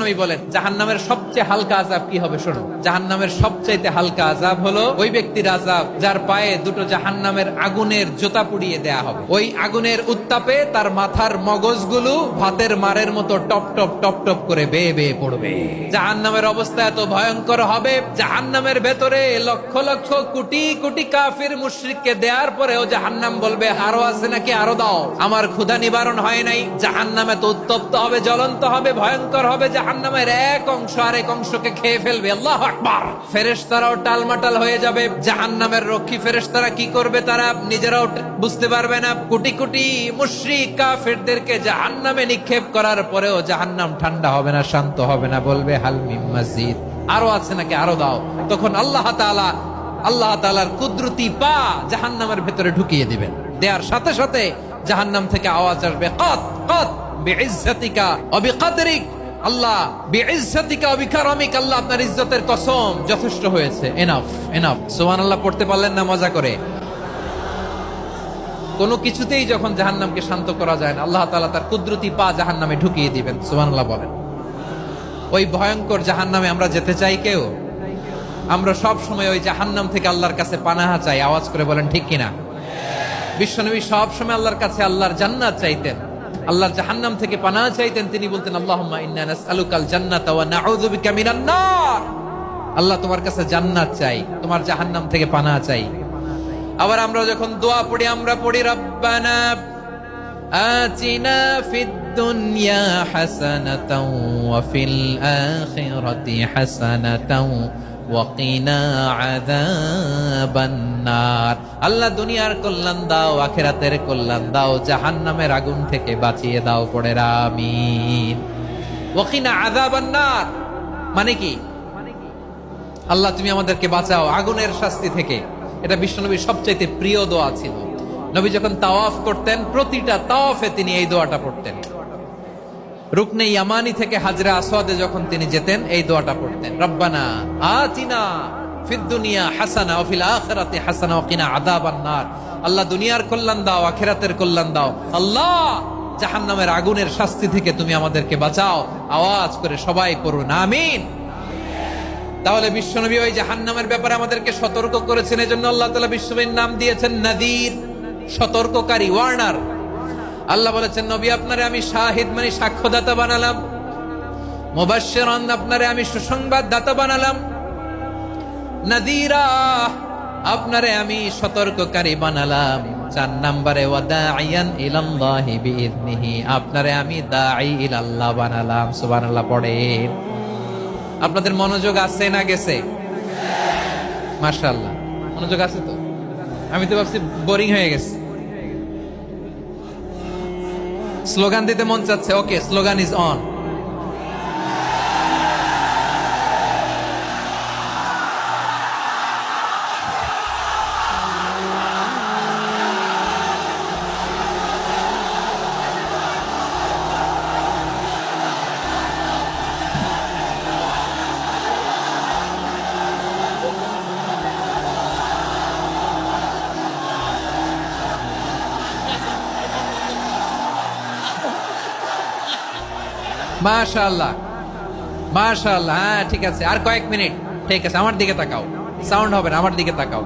নবী বলেন জাহান্নামের সবচেয়ে হালকা আযাব কি হবে শোনো। জাহান্নামের সবচাইতে হালকা আযাব হলো ওই ব্যক্তির আযাব যার পায়ে দুটো জাহান্নামের আগুনের জোতা পুড়িয়ে দেয়া হবে। ওই আগুনের উত্তাপে তার মাথার মগজগুলো ভাতের মারের মতো টপ টপ টপ টপ করে বেয়ে বেয়ে পড়বে। জাহান্নামের অবস্থা এত ভয়ঙ্কর হবে, জাহান্নামের ভেতরে লক্ষ লক্ষ কোটি কোটি কাফির মুশরিককে দেওয়ার পরেও জাহান্নাম বলবে আরো আছে নাকি, আরো দাও, আমার ক্ষুধা নিবারণ হয় নাই। জাহান্নামে তো উত্তপ্ত হবে, জ্বলন্ত হবে, ভয়ঙ্কর হবে। জাহান্নামের এক অংশ আরেক অংশকে খেয়ে ফেলবে। আল্লাহু আকবার। ফেরেশতারাও টালমাটাল হয়ে যাবে। জাহান্নামের রক্ষী ফেরেশতারা কি করবে তারা নিজেরাও বুঝতে পারবে না। কোটি কোটি মুশরিক কাফিরদেরকে জাহান্নামে নিক্ষেপ করার পরেও জাহান্নাম ঠান্ডা হবে না, শান্ত হবে না, বলবে হাল মিন মাজিদ, আরো আছে নাকি, আরো দাও। তখন আল্লাহ তাআলার কুদরতি পা জাহান্নামের ভেতরে ঢুকিয়ে দিবেন। দেওয়ার সাথে সাথে জাহান্নাম থেকে আওয়াজ আসবে কত কত বিইজ্জাতিকা ওয়া বিকদরিক, আল্লাহ বিইজ্জাতিকা ওয়া বিকারামিক, আল্লাহ আপনার ইজ্জতের কসম, যথেষ্ট হয়েছে, এনাফ এনাফ। সুবহানাল্লাহ পড়তে পারলেন না মজা করে? কোনো কিছুতেই যখন জাহান্নামকে শান্ত করা যায় না, আল্লাহ তাআলা তার কুদরতি পা জাহান্নামে ঢুকিয়ে দিবেন। সুবহানাল্লাহ বলেন। ওই ভয়ঙ্কর জাহান্নামে আমরা যেতে চাই কেউ? আমরা সব সময় ওই জাহান্নাম থেকে আল্লাহর কাছে পানাহা চাই। আওয়াজ করে বলেন ঠিক কিনা? বিশ্বনবী সব সময় আল্লাহর কাছে আল্লাহর জান্নাত চাইতেন, আল্লাহর জাহান্নাম থেকে পানাহা চাইতেন। তিনি বলতেন আল্লাহুম্মা ইন্না নাসআলুকাল জান্নাতা ওয়া নাউযু বিকা মিনান নার। আল্লাহ তোমার কাছে জান্নাত চাই, তোমার জাহান্নাম থেকে পানাহা চাই। আবার আমরা যখন দোয়া পড়ি আমরা পড়ি রব্বানা আতিনা ফিদ দুনিয়া হাসানাতাও ওয়া ফিল আখিরাতি হাসানাতাও ওয়া কিনা আযাবান নার। আল্লাহ দুনিয়ার কল্যাণ দাও, আখিরাতের কল্যাণ দাও, জাহান্নামের আগুন থেকে বাঁচিয়ে দাও, পড়ে আমিন। ওয়া কিনা আযাবান নার মানে কি? আল্লাহ তুমি আমাদেরকে বাঁচাও আগুনের শাস্তি থেকে। এটা বিশ্বনবীর সবচাইতে প্রিয় দোয়া ছিল। নবী যখন তাওয়াফ করতেন প্রতিটা তাওয়াফে তিনি এই দোয়াটা পড়তেন। রুকনে ইয়ামানি থেকে হাজরে আসওয়াদে যখন তিনি যেতেন এই দোয়াটা পড়তেন, রব্বানা আতিনা ফিদ দুনিয়া হাসানা ওয়া ফিল আখিরাতি হাসানা ওয়া কিনা আযাবান নার। আল্লাহ দুনিয়ার কল্যাণ দাও, আখিরাতের কল্যাণ দাও। আল্লাহ জাহান্নামের আগুনের শাস্তি থেকে তুমি আমাদেরকে বাঁচাও। আওয়াজ করে সবাই পড়ুন আমিন। তাহলে বিশ্বনবী ওই জাহান্নামের ব্যাপারে আমাদেরকে সতর্ক করেছেন। এজন্য আল্লাহ তাআলা বিশ্বনবীর নাম দিয়েছেন নাযীর, সতর্ককারী, ওয়ার্নার। আল্লাহ বলেছেন নবী আপনারে আমি শাহিদ মানে সাক্ষ্যদাতা বানালাম, মুবাশশিরান আপনারে আমি সুসংবাদ দাতা বানালাম, নাযীরা আপনারে আমি সতর্ককারী বানালাম। 4 নম্বরে ওয়া দাঈয়ান ইলাল্লাহি বিইذনিহি, আপনারে আমি দাঈ ইলাল্লাহ বানালাম। সুবহানাল্লাহ পড়েন। আপনাদের মনোযোগ আছে না গেছে? মাশাআল্লাহ মনোযোগ আছে তো? আমি তো ভাবছি বোরিং হয়ে গেছে। স্লোগান দিতে মন চাচ্ছে। ওকে, স্লোগান ইজ অন। মাশাআল্লাহ মাশাআল্লাহ। হ্যাঁ ঠিক আছে, আর কয়েক মিনিট। ঠিক আছে, আমার দিকে তাকাও, সাউন্ড হবে না, আমার দিকে তাকাও।